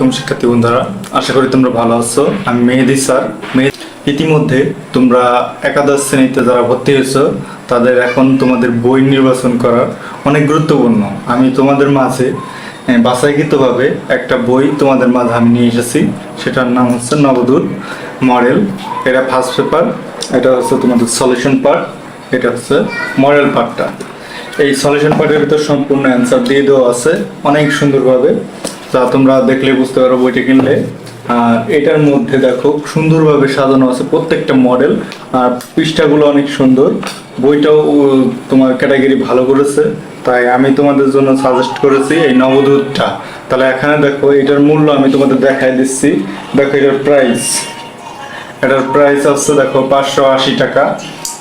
আলাইকুম শিক্ষার্থী বন্ধুরা, আশা করি তোমরা ভালো আছো। আমি মেহেদি স্যার। ইতিমধ্যে তোমরা একাদশ শ্রেণীতে যারা ভর্তি হয়েছো তাদের এখন তোমাদের বই নির্বাচন করা অনেক গুরুত্বপূর্ণ। আমি তোমাদের মাঝে বাছাইকৃতভাবে একটা বই তোমাদের মাঝে আমি নিয়ে এসেছি। সেটার নাম হচ্ছে নবদূত মডেল। এটা ফার্স্ট পেপার, এটা হচ্ছে তোমাদের সলিউশন পার্ট, এটা হচ্ছে মডেল পার্টটা। এই সলিউশন পার্টের ভিতর সম্পূর্ণ অ্যান্সার দিয়ে দেওয়া আছে অনেক সুন্দরভাবে, যা তোমরা দেখলে বুঝতে পারো বইটা কিনলে। আর এটার মধ্যে দেখো সুন্দরভাবে সাজানো আছে প্রত্যেকটা মডেল, আর পৃষ্ঠাগুলো অনেক সুন্দর। বইটাও তোমার ক্যাটাগরি ভালো করেছে, তাই আমি তোমাদের জন্য সাজেস্ট করেছি এই নবদূতটা। তাহলে এখানে দেখো এটার মূল্য আমি তোমাদের দেখাই দিচ্ছি। দেখো এটার প্রাইস আছে দেখো 580 টাকা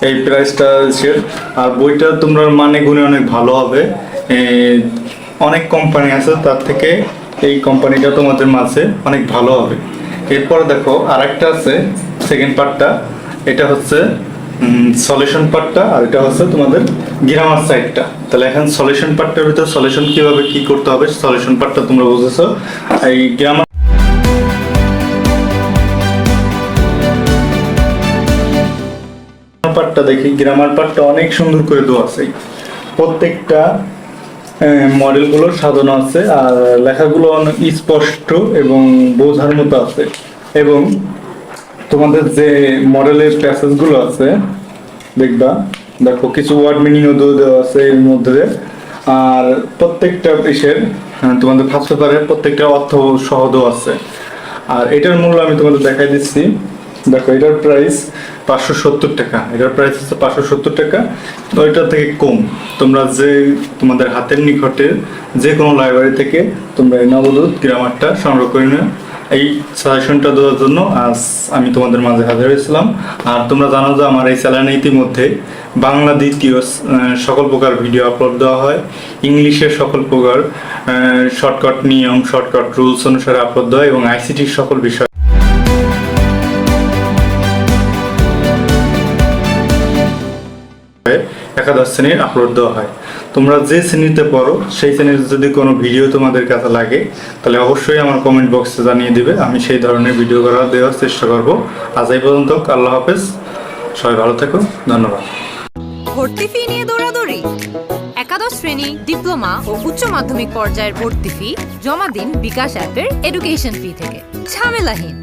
এই প্রাইসটা। আর বইটা তোমরা মানে গুণে অনেক ভালো হবে। অনেক কোম্পানি আছে, তার থেকে এই কোম্পানিটা তোমাদের মাঝে অনেক ভালো হবে। এরপরে দেখো আরেকটা আছে সেকেন্ড পার্টটা, এটা হচ্ছে সলিউশন পার্টটা, আর এটা হচ্ছে তোমাদের গ্রামার সাইডটা। তাহলে এখন সলিউশন পার্টটার ভিতর সলিউশন কিভাবে কি করতে হবে, সলিউশন পার্টটা তোমরা বুঝেছো। এই গ্রামার পার্টটা দেখি, গ্রামার পার্টটা অনেক সুন্দর করে দেওয়া আছে। প্রত্যেকটা মডেলগুলো সাজানো আছে, আর লেখাগুলো অনেক স্পষ্ট এবং বোঝার মতো আছে। এবং তোমাদের যে মডেলের প্যাসেজগুলো আছে দেখবা, দেখো কিছু ওয়ার্ড মিনিংও দেওয়া আছে এর মধ্যে। আর প্রত্যেকটা পেজের তোমাদের ফার্স্ট পেপারের প্রত্যেকটা অর্থ সহ দেওয়া আছে। আর এটার মূল্য আমি তোমাদের দেখাই দিচ্ছি। দেখো এটার প্রাইস 570 টাকা, এটার প্রাইস হচ্ছে 570 টাকা। ওইটার থেকে কম তোমরা যে তোমাদের হাতের নিকটে যে কোনো লাইব্রেরি থেকে তোমরা এই নবদূত গ্রামারটা সংগ্রহ করে নিও। এই সাজেশনটা দেওয়ার জন্য আজ আমি তোমাদের মাঝে হাজির হয়েছিলাম। আর তোমরা জানো যে আমার এই চ্যানেলে ইতিমধ্যে বাংলা দ্বিতীয় সকল প্রকার ভিডিও আপলোড দেওয়া হয়, ইংলিশের সকল প্রকার শর্টকাট নিয়ম, শর্টকাট রুলস অনুসারে আপলোড দেওয়া হয়, এবং আইসিটির সকল বিষয় একাদশ শ্রেণীর আপলোড দেওয়া হয়। তোমরা যে শ্রেণীতে পড়ো সেই শ্রেণীর যদি কোনো ভিডিও তোমাদের কাছে লাগে তাহলে অবশ্যই আমার কমেন্ট বক্সে জানিয়ে দিবে, আমি সেই ধরনের ভিডিও দেওয়ার চেষ্টা করব। আজ এই পর্যন্ত, আল্লাহ হাফেজ, সবাই ভালো থেকো, ধন্যবাদ। ভর্তি ফি নিয়ে দৌড়াদৌড়ি? একাদশ শ্রেণী, ডিপ্লোমা ও উচ্চ মাধ্যমিক পর্যায়ের ভর্তি ফি জমা দিন বিকাশ অ্যাপের এডুকেশন ফি থেকে, ঝামেলাহীন।